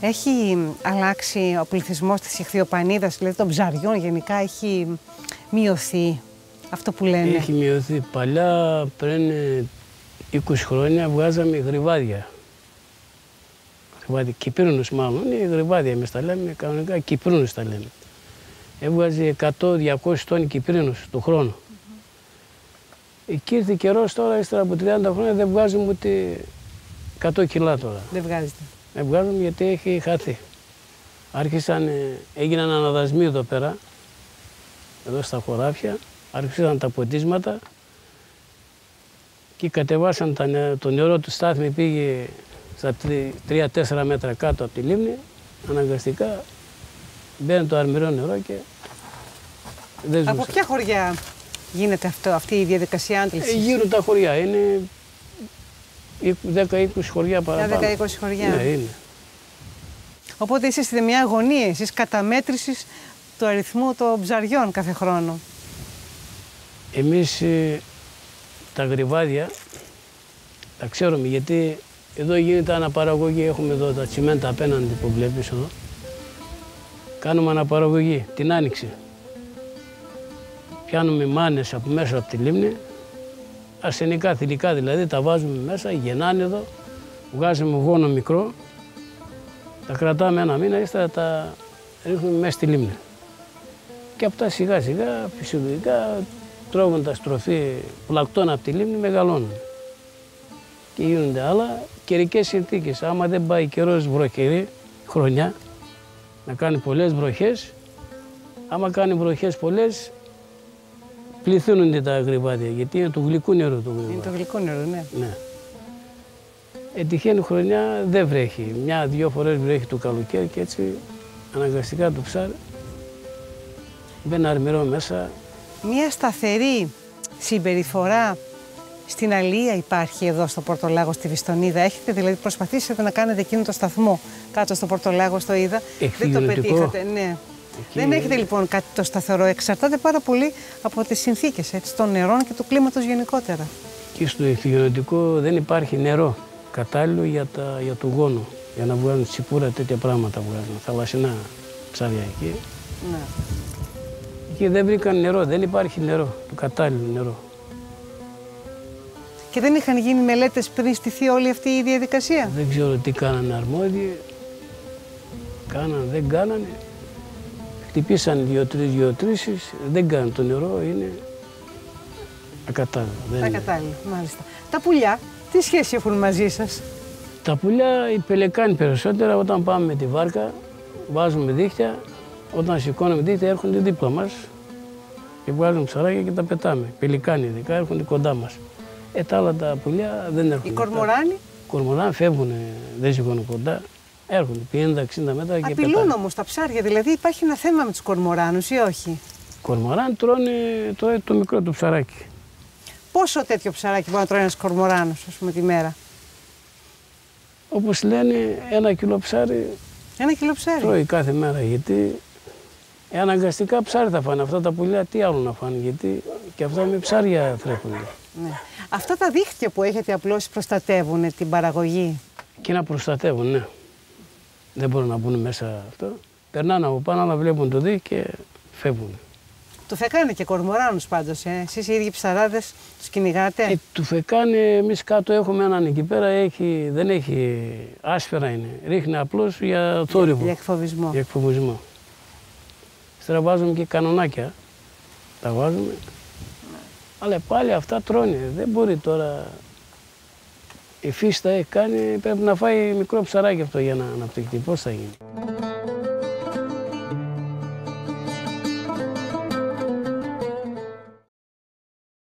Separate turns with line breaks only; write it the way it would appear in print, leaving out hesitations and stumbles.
Έχει αλλάξει ο πληθυσμός της Ιχθυοπανίδας, δηλαδή των ψαριών γενικά, έχει μειωθεί αυτό που λένε?
Έχει μειωθεί. Παλιά, πριν 20 χρόνια, βγάζαμε γρυβάδια. Κυπρίνους μάλλον, είναι γρυβάδια εμείς τα λέμε, κανονικά Κυπρίνους τα λέμε. Έβγαζε 100-200 τόνοι Κυπρίνους το χρόνο. Εκεί ήρθε καιρός τώρα, ύστερα από 30 χρόνια, δεν βγάζουμε ούτε 100 κιλά τώρα.
Δεν βγάζετε?
Δεν βγάζουμε γιατί έχει χαθεί. Έγιναν αναδασμοί εδώ πέρα, εδώ στα χωράφια, άρχισαν τα ποτίσματα και κατεβάσαν το νερό του στάθμη, πήγε στα 3-4 μέτρα κάτω από τη λίμνη, αναγκαστικά μπαίνει το αρμυρό νερό και δεν ζούσαν.
Από ποια χωριά γίνεται αυτή η διαδικασία άντλησης?
Γύρω τα χωριά, είναι 10-20 χωριά παραπάνω.
10-20 χωριά.
Ναι, είναι.
Οπότε είστε σε μια αγωνία εσείς καταμέτρησης του αριθμού των ψαριών κάθε χρόνο.
Εμείς τα γρυβάδια τα ξέρουμε, γιατί εδώ γίνεται αναπαραγωγή. Έχουμε εδώ τα τσιμέντα απέναντι που βλέπεις εδώ. Κάνουμε αναπαραγωγή την άνοιξη. Πιάνουμε μάνες από μέσα από τη λίμνη, αρσενικά, θηλυκά δηλαδή, τα βάζουμε μέσα, γεννάνε εδώ, βγάζουμε γόνο μικρό, τα κρατάμε ένα μήνα, ύστερα τα ρίχνουμε μέσα στη λίμνη. Και αυτά σιγά σιγά, φυσιολογικά, τρώγοντας τροφή πλακτών από τη λίμνη, μεγαλώνουν. Και γίνονται άλλα καιρικές συνθήκες. Άμα δεν πάει καιρός βροχερή χρονιά, να κάνει πολλές βροχές, άμα κάνει βροχές πολλές, πληθύνονται τα γρυβάδια, γιατί είναι του γλυκού νερού το γρυβάδι.
Είναι το γλυκό νερό, ναι.
Ναι. Τυχαίνει χρονιά δεν βρέχει. Μια-δυο φορές βρέχει το καλοκαίρι και έτσι αναγκαστικά το ψάρι μπαίνει αρμυρό μέσα.
Μια σταθερή συμπεριφορά στην αλία υπάρχει εδώ στο Πορτολάγο, στη Βιστονίδα? Έχετε δηλαδή προσπαθήσετε να κάνετε εκείνο το σταθμό κάτω στο Πορτολάγο, στο είδα? Δεν το πετύχατε, ναι. Εκεί... Δεν έχετε λοιπόν κάτι το σταθερό, εξαρτάται πάρα πολύ από τις συνθήκες των νερών και του κλίματος γενικότερα.
Και στο ηχθειονοτικό δεν υπάρχει νερό κατάλληλο για το γόνο, για να βγάλουν τσιπούρα, τέτοια πράγματα βγάζουν, θαλασσινά ψάρια εκεί. Ναι. Εκεί δεν βρήκαν νερό, δεν υπάρχει νερό, το κατάλληλο νερό.
Και δεν είχαν γίνει μελέτες πριν στηθεί όλη αυτή η διαδικασία?
Δεν ξέρω τι κάνανε αρμόδιοι, κάνανε, δεν κάνανε. Χτυπήσαν 2-3 γεωτρήσεις, δεν κάνουν το νερό, είναι ακατάλληλο.
Ακατάλληλο, μάλιστα. Τα πουλιά, τι σχέση έχουν μαζί σας?
Τα πουλιά, οι πελεκάνοι περισσότερα, όταν πάμε με τη βάρκα, βάζουμε δίχτυα, όταν σηκώνουμε δίχτυα έρχονται δίπλα μας και βγάζουν ψαράκια και τα πετάμε. Πελεκάνοι ειδικά έρχονται κοντά μας. Τα άλλα τα πουλιά δεν έρχονται.
Οι κορμοράνοι?
Οι κορμοράνοι φεύγουν, δεν σηκώνουν κοντά. Έρχονται 50-60 μέτρα και
απειλούν όμως τα ψάρια, δηλαδή υπάρχει ένα θέμα με τους κορμοράνους ή όχι? Οι
κορμοράνοι τρώνε το μικρό του ψαράκι.
Πόσο τέτοιο ψαράκι μπορεί να τρώει ένας κορμοράνος, ας πούμε, τη μέρα?
Όπως λένε, 1 κιλό ψάρι.
1 κιλό ψάρι.
Τρώει κάθε μέρα, γιατί αναγκαστικά ψάρι θα φάνε. Αυτά τα πουλιά τι άλλο να φάνε, γιατί και αυτά με ψάρια τρέχονται.
Ναι. Αυτά τα δίχτυα που έχετε απλώσει προστατεύουν την παραγωγή?
Και να προστατεύουν, ναι. Δεν μπορούν να μπουν μέσα αυτό. Περνάνε από πάνω, να βλέπουν το δίχτυ και φεύγουν.
Του φεκάνε και κορμοράνους πάντως, εσείς οι ίδιοι ψαράδες τους κυνηγάτε?
Του φεκάνε, εμείς κάτω έχουμε έναν εκεί πέρα, δεν έχει, άσφαιρα είναι. Ρίχνει απλώς για θόρυβο.
Για εκφοβισμό.
Για εκφοβισμό. Ύστερα βάζουμε και κανονάκια, τα βάζουμε. Αλλά πάλι αυτά τρώνε, δεν μπορεί τώρα. Η φύση τα έχει κάνει, πρέπει να φάει μικρό ψαράκι αυτό για να αναπτυχθεί. Πώς θα γίνει?